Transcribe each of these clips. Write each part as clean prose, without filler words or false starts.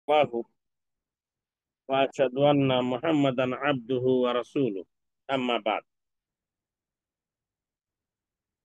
الله وأشهد أن محمدا عبده ورسوله أما بعد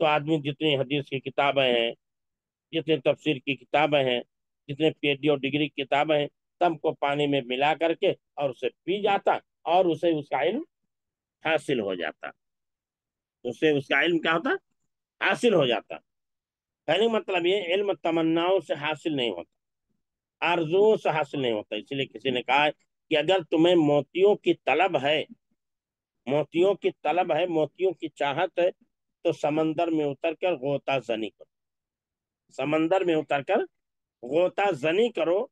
تو آدمی جتنی حدیث کی کتابیں ہیں، جتنے تفسیر کی کتابیں ہیں، جتنے پی ایچ ڈی اور ڈگری کی کتابیں ہیں، سب کو پانی میں ملا کر کے اور اسے پی جاتا، اور اسے اس کا علم حاصل ہو جاتا، اسے اس کا علم کیا ہوتا، حاصل ہو جاتا۔ کہنے کا مطلب یہ علم تمناؤں سے حاصل نہیں ہوتا، آرزوؤں سے حاصل نہیں ہوتا۔ اسی لیے کسی نے کہا کہ اگر تمہیں موتیوں کی طلب ہے، موتیوں کی طلب ہے، موتیوں کی چاہت ہے، تو سمندر میں اتر کر غوطہ زنی کرو، سمندر میں اتر کر غوطہ زنی کرو،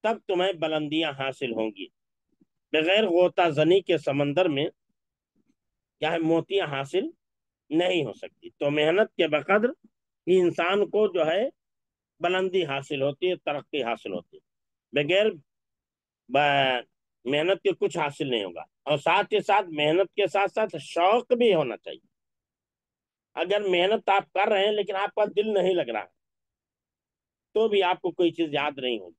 تب تمہیں بلندیاں حاصل ہوں گی۔ بغیر غوطہ زنی کے سمندر میں کیا ہے، موتیاں حاصل نہیں ہو سکتی۔ تو محنت کے بقدر ہی انسان کو جو ہے بلندی حاصل ہوتی ہے، ترقی حاصل ہوتی ہے، بغیر محنت کے کچھ حاصل نہیں ہوگا۔ اور ساتھ ہی ساتھ محنت کے ساتھ ساتھ شوق بھی ہونا چاہیے۔ اگر محنت آپ کر رہے ہیں لیکن آپ کا دل نہیں لگ رہا تو بھی آپ کو کوئی چیز یاد نہیں ہوگی،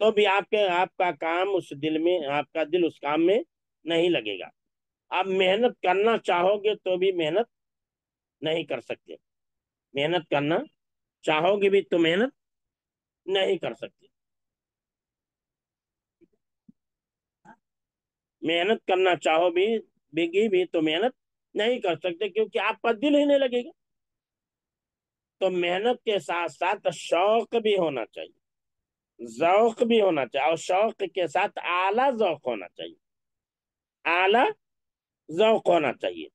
تو بھی آپ کا کام اس دل میں، آپ کا دل اس کام میں نہیں لگے گا۔ آپ محنت کرنا چاہو گے تو بھی محنت نہیں کر سکتے، محنت کرنا چاہو گے بھی تو محنت نہیں کر سکتے، محنت کرنا چاہو بھی تو محنت نہیں کر سکتے، کیونکہ آپ کا دل ہی نہیں لگے گا۔ تو محنت کے ساتھ ساتھ شوق بھی ہونا چاہیے، ذوق بھی ہونا چاہیے، اور شوق کے ساتھ اعلیٰ ذوق ہونا چاہیے، اعلیٰ ذوق ہونا چاہیے،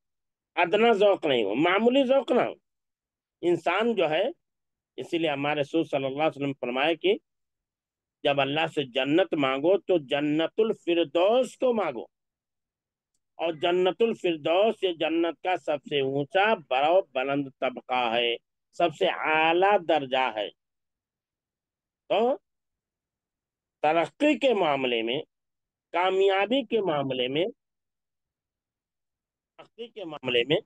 ادنا ذوق نہیں ہو، معمولی ذوق نہ ہو۔ انسان جو ہے، اسی لیے ہمارے رسول صلی اللہ علیہ وسلم فرمائے کہ جب اللہ سے جنت مانگو تو جنت الفردوس کو مانگو، اور جنت الفردوس یہ جنت کا سب سے اونچا بڑا بلند طبقہ ہے، سب سے اعلیٰ درجہ ہے۔ تو ترقی کے معاملے میں، کامیابی کے معاملے میں، ترقی کے معاملے میں،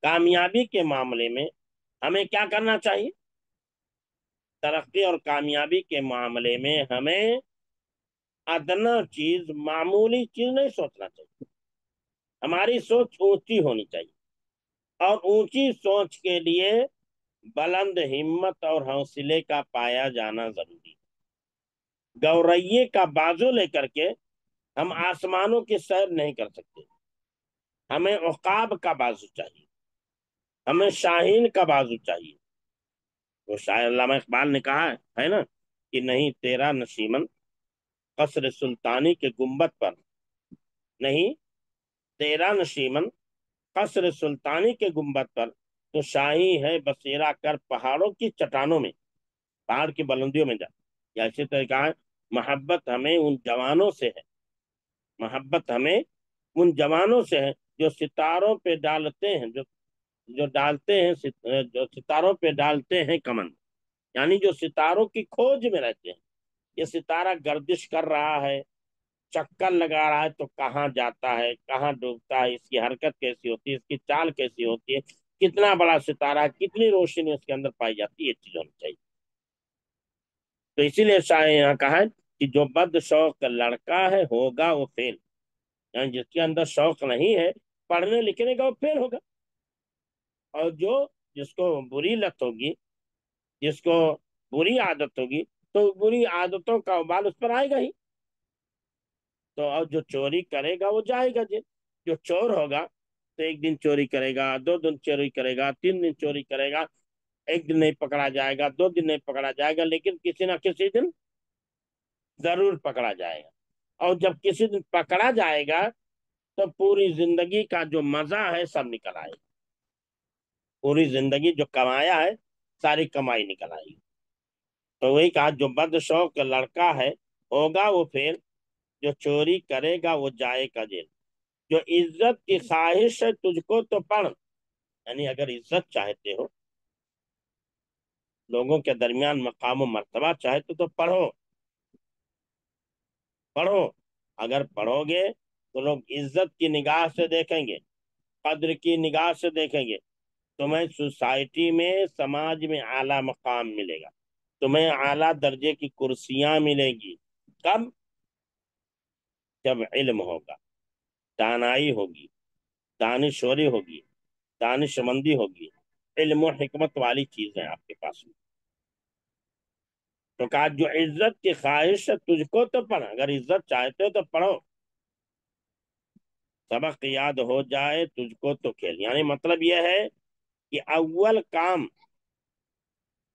کامیابی کے معاملے میں ہمیں کیا کرنا چاہیے؟ ترقی اور کامیابی کے معاملے میں ہمیں ادنا چیز، معمولی چیز نہیں سوچنا چاہیے، ہماری سوچ اونچی ہونی چاہیے، اور اونچی سوچ کے لیے بلند ہمت اور حوصلے کا پایا جانا ضروری ہے۔ گورئیے کا بازو لے کر کے ہم آسمانوں کی سیر نہیں کر سکتے، ہمیں عقاب کا بازو چاہیے، ہمیں شاہین کا بازو چاہیے۔ وہ شاعر علامہ اقبال نے کہا ہے نا کہ نہیں تیرا نشیمن قصر سلطانی کے گنبد پر، نہیں تیرا نشیمن قصر سلطانی کے گنبد پر، تو شاہی ہے بسیرا کر پہاڑوں کی چٹانوں میں، پہاڑ کی بلندیوں میں جا۔ یا اسی طرح کہا ہے محبت ہمیں ان جوانوں سے ہے، محبت ہمیں ان جوانوں سے ہے جو ستاروں پہ ڈالتے ہیں، جو ڈالتے ہیں جو ستاروں پہ ڈالتے ہیں کمن، یعنی جو ستاروں کی کھوج میں رہتے ہیں۔ یہ ستارہ گردش کر رہا ہے، چکر لگا رہا ہے، تو کہاں جاتا ہے، کہاں ڈوبتا ہے، اس کی حرکت کیسی ہوتی ہے، اس کی چال کیسی ہوتی ہے، کتنا بڑا ستارہ ہے، کتنی روشنی اس کے اندر پائی جاتی ہے، یہ چیز ہونی چاہیے۔ تو اسی لیے شاہ یہاں کہا ہے کہ جو بد شوق لڑکا ہے ہوگا وہ فیل، یعنی جس کے اندر شوق نہیں ہے پڑھنے لکھنے کا، وہ فیل ہوگا۔ اور جس کو بری لت ہوگی، جس کو بری عادت ہوگی، تو بری عادتوں کا وبال اس پر آئے گا ہی۔ تو اور جو چوری کرے گا وہ جائے گا جیل۔ جو چور ہوگا تو ایک دن چوری کرے گا، 2 دن چوری کرے گا، 3 دن چوری کرے گا، ایک دن نہیں پکڑا جائے گا، 2 دن نہیں پکڑا جائے گا، لیکن کسی نہ کسی دن ضرور پکڑا جائے گا۔ اور جب کسی دن پکڑا جائے گا تو پوری زندگی کا جو مزہ ہے سب نکل آئے گا، پوری زندگی جو کمایا ہے ساری کمائی نکل آئے گی۔ تو وہی کہا جو بد شوق لڑکا ہے ہوگا وہ پھر، جو چوری کرے گا وہ جائے گا جیل۔ جو عزت کی خواہش ہے تجھ کو تو پڑھ، یعنی اگر عزت چاہتے ہو، لوگوں کے درمیان مقام و مرتبہ چاہتے تو پڑھو، پڑھو۔ اگر پڑھو گے تو لوگ عزت کی نگاہ سے دیکھیں گے، قدر کی نگاہ سے دیکھیں گے، تمہیں سوسائٹی میں، سماج میں اعلیٰ مقام ملے گا، تمہیں اعلیٰ درجے کی کرسیاں ملیں گی۔ کب؟ جب علم ہوگا، دانائی ہوگی، دانشوری ہوگی، دانشمندی ہوگی، علم و حکمت والی چیزیں آپ کے پاس میں۔ تو کہا جو عزت کی خواہش ہے تجھ کو تو پڑھ، اگر عزت چاہتے ہو تو پڑھو، سبق یاد ہو جائے تجھ کو تو کھیل، یعنی مطلب یہ ہے کہ اول کام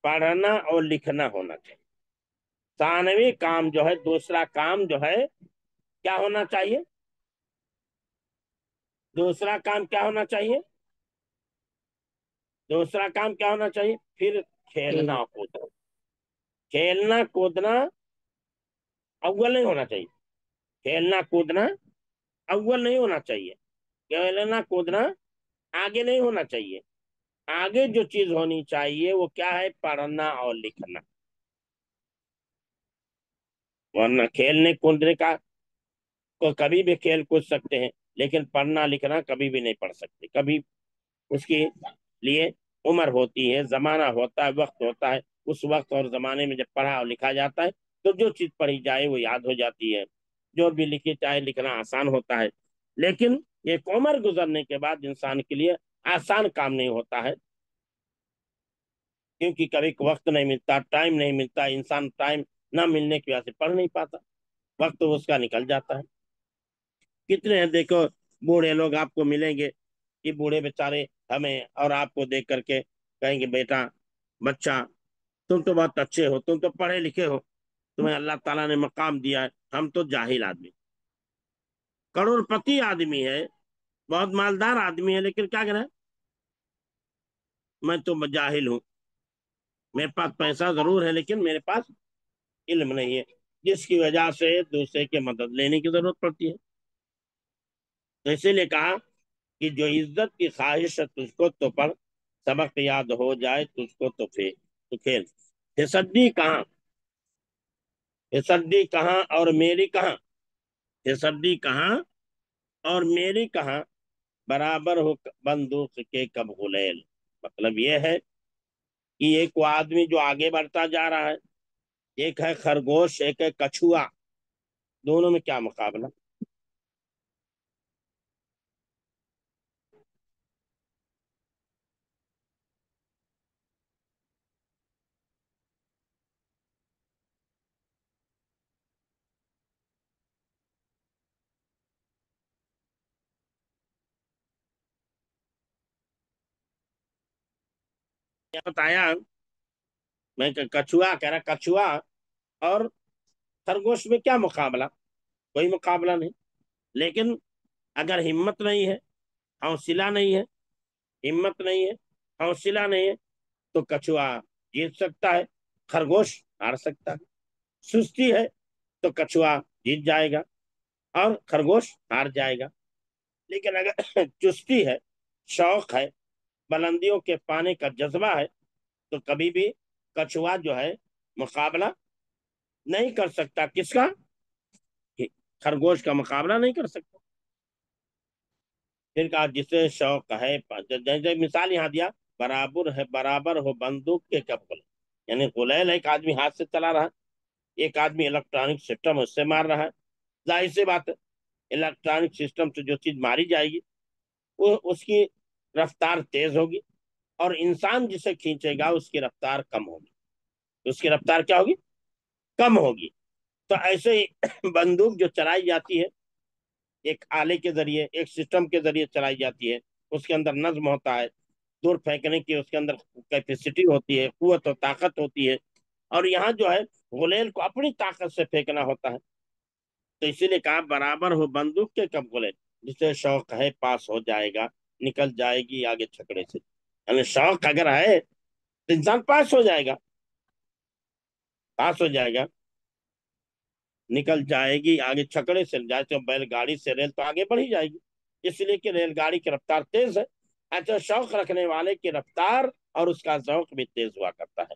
پڑھنا اور لکھنا ہونا چاہیے، ثانوی کام جو ہے، دوسرا کام جو ہے کیا ہونا چاہیے، دوسرا کام کیا ہونا چاہیے، دوسرا کام کیا ہونا چاہیے، پھر کھیلنا کودنا، کھیلنا کودنا اول نہیں ہونا چاہیے، کھیلنا کودنا اول نہیں ہونا چاہیے، کھیلنا کودنا آگے نہیں ہونا چاہیے، آگے جو چیز ہونی چاہیے وہ کیا ہے، پڑھنا اور لکھنا، ورنہ کھیلنے کودنے کا کو کبھی بھی کھیل کود سکتے ہیں، لیکن پڑھنا لکھنا کبھی بھی نہیں پڑھ سکتے، کبھی اس کے لیے عمر ہوتی ہے، زمانہ ہوتا ہے، وقت ہوتا ہے، اس وقت اور زمانے میں جب پڑھا اور لکھا جاتا ہے تو جو چیز پڑھی جائے وہ یاد ہو جاتی ہے، جو بھی لکھی چاہے لکھنا آسان ہوتا ہے، لیکن ایک عمر گزرنے کے بعد انسان کے لیے آسان کام نہیں ہوتا ہے، کیونکہ کبھی وقت نہیں ملتا، ٹائم نہیں ملتا، انسان ٹائم نہ ملنے کی وجہ سے پڑھ نہیں پاتا، وقت اس کا نکل جاتا ہے۔ کتنے ہیں دیکھو بوڑھے لوگ آپ کو ملیں گے کہ بوڑھے بیچارے ہمیں اور آپ کو دیکھ کر کے کہیں گے بیٹا بچہ تم تو بہت اچھے ہو، تم تو پڑھے لکھے ہو، تمہیں اللہ تعالیٰ نے مقام دیا ہے، ہم تو جاہل آدمی، کروڑ پتی آدمی ہے، بہت مالدار آدمی ہے، لیکن کیا کرے، میں تو جاہل ہوں، میرے پاس پیسہ ضرور ہے لیکن میرے پاس علم نہیں ہے، جس کی وجہ سے دوسرے کی مدد لینے کی ضرورت پڑتی ہے۔ تو اسی لیے کہا کہ جو عزت کی خواہش ہے تجھ کو تو پڑھ، سبق یاد ہو جائے تجھ کو تو کھیل، پھسڈی کہاں، پھسڈی کہاں اور میری کہاں، پھسڈی کہاں اور میری کہاں، برابر ہو بندوق کے کب غلیل، مطلب یہ ہے کہ ایک وہ آدمی جو آگے بڑھتا جا رہا ہے، ایک ہے خرگوش، ایک ہے کچھوا، دونوں میں کیا مقابلہ، کیا بتایا میں کہ کچھوا کہہ رہا، کچھوا اور خرگوش میں کیا مقابلہ، کوئی مقابلہ نہیں، لیکن اگر ہمت نہیں ہے، حوصلہ نہیں ہے، ہمت نہیں ہے، حوصلہ نہیں ہے تو کچھوا جیت سکتا ہے، خرگوش ہار سکتا ہے، سستی ہے تو کچھوا جیت جائے گا اور خرگوش ہار جائے گا، لیکن اگر چستی ہے، شوق ہے، بلندیوں کے پانے کا جذبہ ہے تو کبھی بھی کچھوا جو ہے مقابلہ نہیں کر سکتا، کس کا، خرگوش کا مقابلہ نہیں کر سکتا۔ پھر کہا جسے شوق ہے، جیسے مثال یہاں دیا، برابر ہے، برابر ہو بندوق کے کب غلیل، یعنی غلیل ایک آدمی ہاتھ سے چلا رہا ہے، ایک آدمی الیکٹرانک سسٹم اس سے مار رہا ہے، ظاہر سی بات ہے الیکٹرانک سسٹم سے جو چیز ماری جائے گی وہ اس کی رفتار تیز ہوگی، اور انسان جسے کھینچے گا اس کی رفتار کم ہوگی، اس کی رفتار کیا ہوگی، کم ہوگی۔ تو ایسے ہی بندوق جو چلائی جاتی ہے ایک آلے کے ذریعے، ایک سسٹم کے ذریعے چلائی جاتی ہے، اس کے اندر نظم ہوتا ہے، دور پھینکنے کی اس کے اندر کیپیسٹی ہوتی ہے، قوت و طاقت ہوتی ہے، اور یہاں جو ہے غلیل کو اپنی طاقت سے پھینکنا ہوتا ہے، تو اسی لیے کہا برابر ہو بندوق کے کب غلیل، جسے شوق ہے پاس ہو جائے گا، نکل جائے گی آگے چھکڑے سے، یعنی شوق اگر ہے تو انسان پاس ہو جائے گا، پاس ہو جائے گا، نکل جائے گی آگے چھکڑے سے، جائے تو بیل گاڑی سے ریل تو آگے بڑھی جائے گی، اس لیے کہ ریل گاڑی کی رفتار تیز ہے، اچھا شوق رکھنے والے کی رفتار اور اس کا ذوق بھی تیز ہوا کرتا ہے،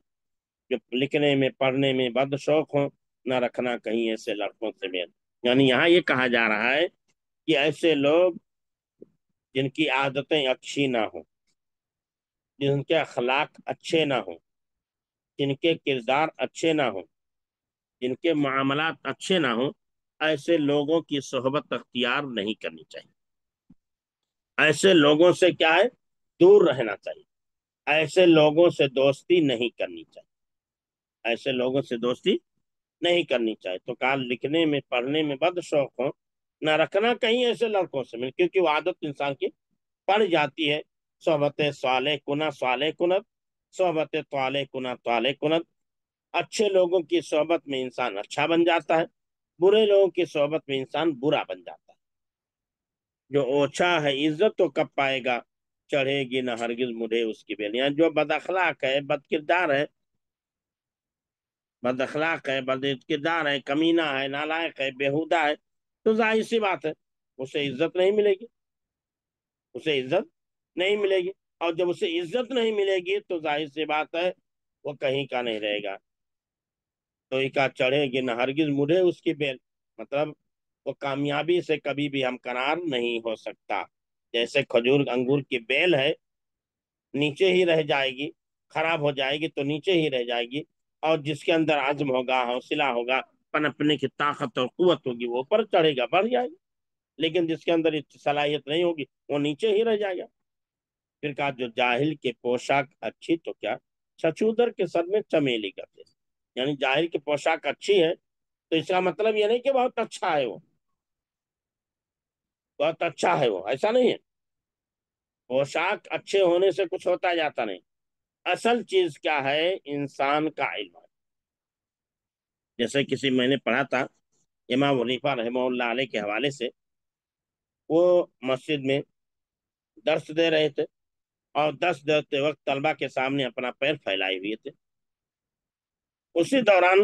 جو لکھنے میں پڑھنے میں بد شوق ہو نہ رکھنا کہیں ایسے لڑکوں سے میل، یعنی یہاں یہ کہا جا رہا ہے کہ ایسے لوگ جن کی عادتیں اچھی نہ ہوں، جن کے اخلاق اچھے نہ ہوں، جن کے کردار اچھے نہ ہوں، جن کے معاملات اچھے نہ ہوں، ایسے لوگوں کی صحبت اختیار نہیں کرنی چاہیے، ایسے لوگوں سے کیا ہے دور رہنا چاہیے، ایسے لوگوں سے دوستی نہیں کرنی چاہیے، ایسے لوگوں سے دوستی نہیں کرنی چاہیے۔ تو کہا لکھنے میں پڑھنے میں بد شوق ہو نہ رکھنا کہیں ایسے لڑکوں سے مل، کیونکہ وہ عادت انسان کی پڑ جاتی ہے۔ صحبت صالح کنا صالح کنت، صحبت طالح کنا طالح کنت۔ اچھے لوگوں کی صحبت میں انسان اچھا بن جاتا ہے، برے لوگوں کی صحبت میں انسان برا بن جاتا ہے۔ جو اوچھا ہے عزت تو کب پائے گا، چڑھے گی نہ ہرگز مجھے اس کی بیل۔ یعنی جو بد اخلاق ہے، بد کردار ہے، بد اخلاق ہے، بد کردار ہے، کمینہ ہے، نالائق ہے، بےہودہ ہے، تو ظاہر سی بات ہے اسے عزت نہیں ملے گی، اسے عزت نہیں ملے گی۔ اور جب اسے عزت نہیں ملے گی تو ظاہر سی بات ہے وہ کہیں کا نہیں رہے گا۔ تو ایک چڑھے گی نہ ہرگز مڑے اس کی بیل، مطلب وہ کامیابی سے کبھی بھی ہمکنار نہیں ہو سکتا۔ جیسے کھجور انگور کی بیل ہے، نیچے ہی رہ جائے گی، خراب ہو جائے گی تو نیچے ہی رہ جائے گی، اور جس کے اندر عزم ہوگا، حوصلہ ہوگا، پنپنے کی طاقت اور قوت ہوگی، وہ اوپر چڑھے گا، بڑھ جائے گا۔ لیکن جس کے اندر صلاحیت نہیں ہوگی وہ نیچے ہی رہ جائے گا۔ پھر کہا جو جاہل کے پوشاک اچھی تو کیا، چھچودر کے سر میں چمیلی کرتے۔ یعنی جاہل کی پوشاک اچھی ہے تو اس کا مطلب یہ نہیں کہ بہت اچھا ہے وہ، بہت اچھا ہے وہ، ایسا نہیں ہے۔ پوشاک اچھے ہونے سے کچھ ہوتا جاتا نہیں، اصل چیز کیا ہے، انسان کا علم ہے۔ جیسے کسی میں نے پڑھا تھا امام حنیفہ رحمہ اللہ علیہ کے حوالے سے، وہ مسجد میں درس دے رہے تھے، اور درس دیتے وقت طلبہ کے سامنے اپنا پیر پھیلائے ہوئے تھے۔ اسی دوران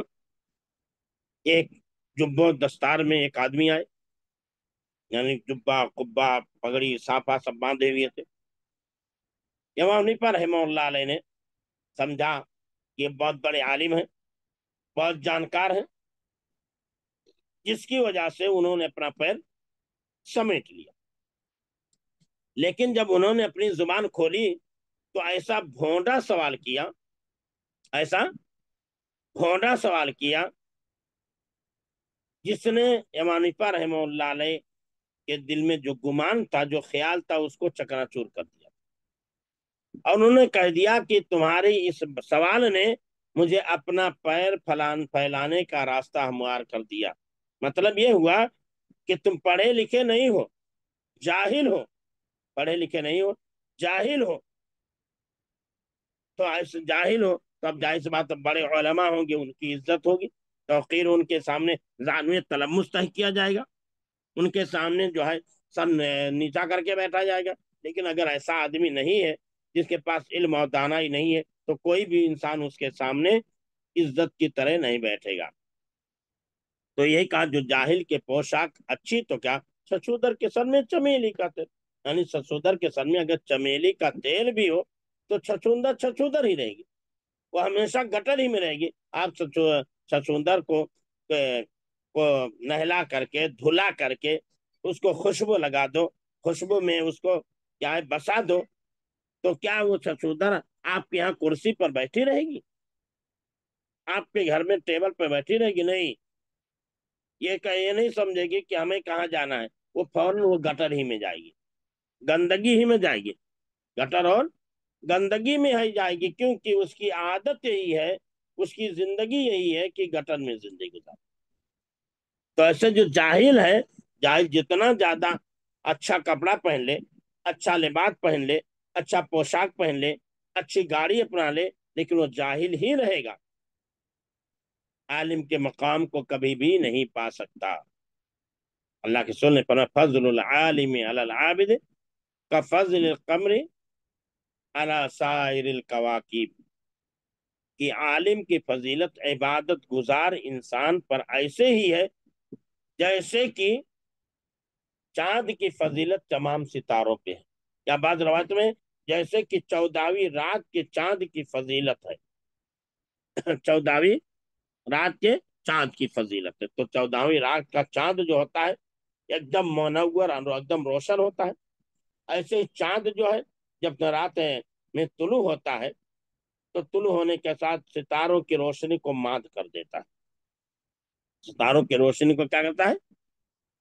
ایک جبہ دستار میں ایک آدمی آئے، یعنی جبہ قبہ پگڑی صافہ سب باندھے ہوئے تھے۔ امام حنیفہ رحمہ اللہ علیہ نے سمجھا کہ یہ بہت بڑے عالم ہیں، بہت جانکار ہیں، جس کی وجہ سے انہوں نے اپنا پیر سمیٹ لیا۔ لیکن جب انہوں نے اپنی زبان کھولی تو ایسا بھونڈا سوال کیا، ایسا بھونڈا سوال کیا، جس نے امام حنیفہ رحمہ اللہ علیہ کے دل میں جو گمان تھا، جو خیال تھا، اس کو چکنا چور کر دیا۔ اور انہوں نے کہہ دیا کہ تمہاری اس سوال نے مجھے اپنا پیر پھیلانے کا راستہ ہموار کر دیا۔ مطلب یہ ہوا کہ تم پڑھے لکھے نہیں ہو، جاہل ہو، پڑھے لکھے نہیں ہو، جاہل ہو، تو ایسے جاہل ہو تو اب ظاہر سی بات بڑے علماء ہوں گے، ان کی عزت ہوگی، توقیر ان کے سامنے زانوی تلمس تہ کیا جائے گا، ان کے سامنے جو ہے سر نیچا کر کے بیٹھا جائے گا۔ لیکن اگر ایسا آدمی نہیں ہے، جس کے پاس علم اور دانائی نہیں ہے، تو کوئی بھی انسان اس کے سامنے عزت کی طرح نہیں بیٹھے گا۔ تو یہی کہا جو جاہل کے پوشاک اچھی تو کیا، چھچودر کے سر میں چمیلی کا تیل۔ یعنی چھچودر کے سر میں اگر چمیلی کا تیل بھی ہو تو چھچوندر چھچودر ہی رہے گی، وہ ہمیشہ گٹر ہی میں رہے گی۔ آپ چھچوندر کو نہلا کر کے، دھلا کر کے، اس کو خوشبو لگا دو، خوشبو میں اس کو کیا ہے بسا دو، تو کیا وہ چھچودر آپ کے یہاں کرسی پر بیٹھی رہے گی، آپ کے گھر میں ٹیبل پر بیٹھی رہے گی؟ نہیں، یہ نہیں سمجھے گی کہ ہمیں کہاں جانا ہے، وہ فوراً وہ گٹر ہی میں جائے گی، گندگی ہی میں جائے گی، گٹر اور گندگی میں ہی جائے گی، کیونکہ اس کی عادت یہی ہے، اس کی زندگی یہی ہے کہ گٹر میں زندگی گزار۔ تو ایسے جو جاہل ہے، جاہل جتنا زیادہ اچھا کپڑا پہن لے، اچھا لباس پہن لے، اچھا پوشاک پہن لے، اچھی گاڑی اپنا لے، لیکن وہ جاہل ہی رہے گا، عالم کے مقام کو کبھی بھی نہیں پا سکتا۔ اللہ کے رسول نے فرمایا فضل العالم علی العابد کا فضل القمر علی سائر الکواکب، کہ عالم کی فضیلت عبادت گزار انسان پر ایسے ہی ہے جیسے کہ چاند کی فضیلت تمام ستاروں پہ ہے، یا بعض روایت میں جیسے کہ 14ویں رات کے چاند کی فضیلت ہے، 14ویں رات کے چاند کی فضیلت ہے۔ تو 14ویں رات کا چاند جو ہوتا ہے ایک دم منور اور ایک دم روشن ہوتا ہے، ایسے ہی چاند جو ہے جب رات میں طلوع ہوتا ہے تو طلوع ہونے کے ساتھ ستاروں کی روشنی کو مات کر دیتا ہے، ستاروں کی روشنی کو کیا کرتا ہے،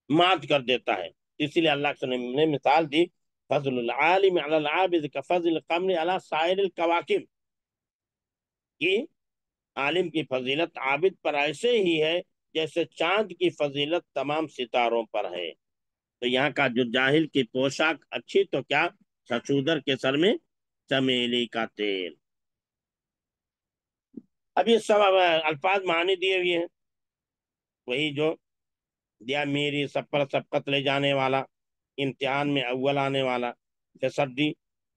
مات کر دیتا ہے۔ اسی لیے اللہ نے مثال دی فضل العالم علی العابد کفضل القمر علی سائر الکواکب، کہ عالم کی فضیلت عابد پر ایسے ہی ہے جیسے چاند کی فضیلت تمام ستاروں پر ہے۔ تو یہاں کا جو جاہل کی پوشاک اچھی تو کیا، چھچودر کے سر میں چمیلی کا تیل۔ اب یہ سب الفاظ معنی دیے ہوئے ہیں، وہی جو دیا، میری سب پر سبقت لے جانے والا، امتحان میں اول آنے والا، فسڈی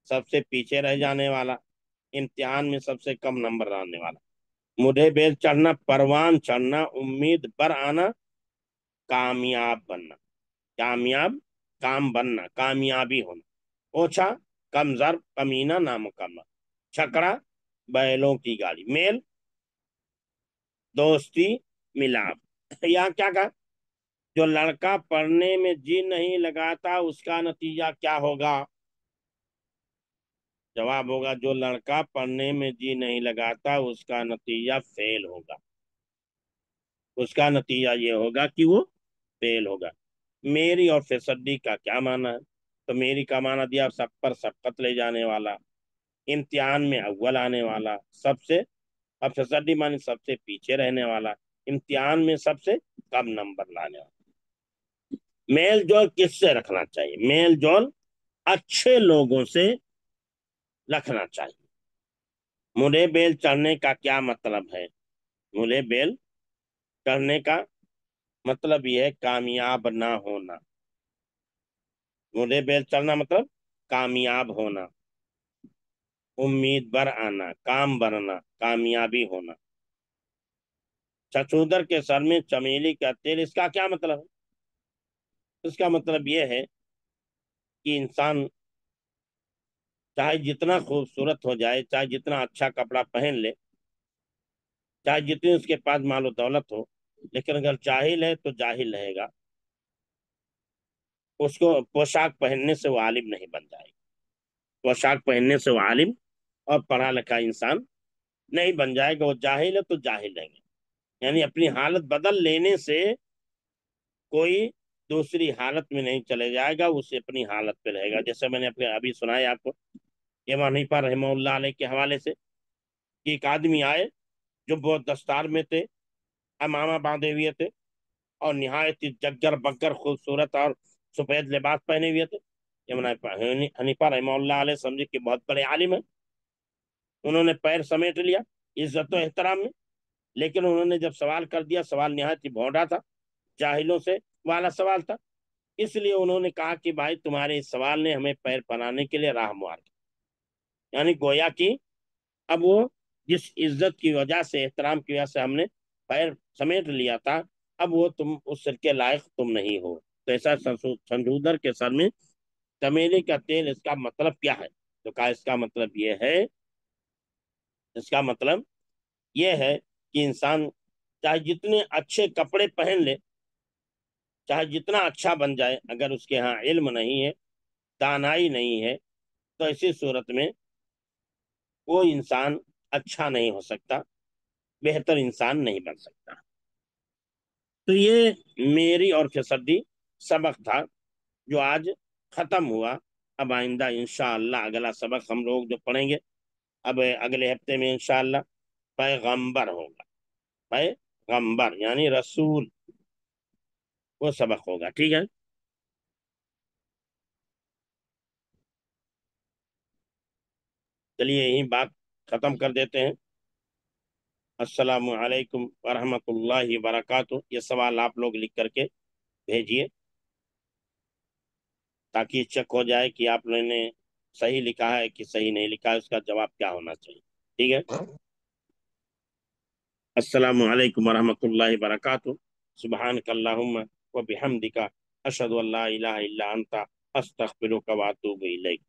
سب سے پیچھے رہ جانے والا، امتحان میں سب سے کم نمبر لانے والا، مڈھے بیل چڑھنا، پروان چڑھنا، امید بر آنا، کامیاب بننا، کامیاب کام بننا، کامیابی ہونا، اوچھا کمزر کمینہ نامکمل، چھکڑا بیلوں کی گاڑی، میل دوستی ملاپ۔ یہاں کیا کہا، جو لڑکا پڑھنے میں جی نہیں لگاتا اس کا نتیجہ کیا ہوگا؟ جواب ہوگا جو لڑکا پڑھنے میں جی نہیں لگاتا اس کا نتیجہ فیل ہوگا، اس کا نتیجہ یہ ہوگا کہ وہ فیل ہوگا۔ میری اور فیصدی کا کیا معنی ہے؟ تو میری کا معنی دیا سب پر سبقت لے جانے والا، امتحان میں اول آنے والا، سب سے، اب فیصدی معنی سب سے پیچھے رہنے والا، امتحان میں سب سے کم نمبر لانے والا۔ میل جول کس سے رکھنا چاہیے؟ میل جول اچھے لوگوں سے رکھنا چاہیے۔ مڈھے بیل چڑھنے کا کیا مطلب ہے؟ مڈھے بیل چڑھنے کا مطلب یہ ہے کامیاب نہ ہونا، مڈھے بیل چڑھنا مطلب کامیاب ہونا، امید بر آنا کام بننا، کامیابی ہونا۔ چھچودر کے سر میں چمیلی کا تیل، اس کا کیا مطلب ہے؟ اس کا مطلب یہ ہے کہ انسان چاہے جتنا خوبصورت ہو جائے، چاہے جتنا اچھا کپڑا پہن لے، چاہے جتنی اس کے پاس مال و دولت ہو، لیکن اگر جاہل ہے تو جاہل رہے گا، اس کو پوشاک پہننے سے وہ عالم نہیں بن جائے گا، پوشاک پہننے سے وہ عالم اور پڑھا لکھا انسان نہیں بن جائے گا، وہ جاہل ہے تو جاہل رہیں گے۔ یعنی اپنی حالت بدل لینے سے کوئی دوسری حالت میں نہیں چلے جائے گا، اسے اپنی حالت پہ رہے گا۔ جیسے میں نے اپنے ابھی سنایا آپ کو امام حنیفہ رحمہ اللہ علیہ کے حوالے سے، کہ ایک آدمی آئے جو بہت دستار میں تھے، امامہ باندھے ہوئے تھے، اور نہایت ہی جگر بگر خوبصورت اور سفید لباس پہنے ہوئے تھے۔ حنیفہ رحمہ اللہ علیہ سمجھے کہ بہت بڑے عالم ہیں، انہوں نے پیر سمیٹ لیا عزت و احترام میں، لیکن انہوں نے جب سوال کر دیا، سوال نہایت ہی بھونڈا تھا، جاہلوں سے والا سوال تھا، اس لیے انہوں نے کہا کہ بھائی تمہارے اس سوال نے ہمیں پیر بنانے کے لیے راہ مار دیا۔ یعنی گویا کہ اب وہ جس عزت کی وجہ سے، احترام کی وجہ سے ہم نے پیر سمیٹ لیا تھا، اب وہ تم اس سر کے لائق تم نہیں ہو۔ تو ایسا چھچودر کے سر میں چمیلی کا تیل، اس کا مطلب کیا ہے؟ تو کہا اس کا مطلب یہ ہے، اس کا مطلب یہ ہے کہ انسان چاہے جتنے اچھے کپڑے پہن لے، چاہے جتنا اچھا بن جائے، اگر اس کے ہاں علم نہیں ہے، دانائی نہیں ہے، تو ایسی صورت میں وہ انسان اچھا نہیں ہو سکتا، بہتر انسان نہیں بن سکتا۔ تو یہ میری اور فیصدی سبق تھا جو آج ختم ہوا۔ اب آئندہ انشاءاللہ اگلا سبق ہم لوگ جو پڑھیں گے اب اگلے ہفتے میں انشاءاللہ پیغمبر ہوگا، پیغمبر یعنی رسول، وہ سبق ہوگا، ٹھیک ہے؟ چلیے یہی بات ختم کر دیتے ہیں۔ السلام علیکم ورحمۃ اللہ وبرکاتہ۔ یہ سوال آپ لوگ لکھ کر کے بھیجیے تاکہ چیک ہو جائے کہ آپ لوگوں نے صحیح لکھا ہے کہ صحیح نہیں لکھا ہے، اس کا جواب کیا ہونا چاہیے، ٹھیک ہے؟ السلام علیکم ورحمۃ اللہ وبرکاتہ۔ سبحانک اللہم و بحمدک، اشہد ان لا الہ الا انت، استغفرک و اتوب الیک۔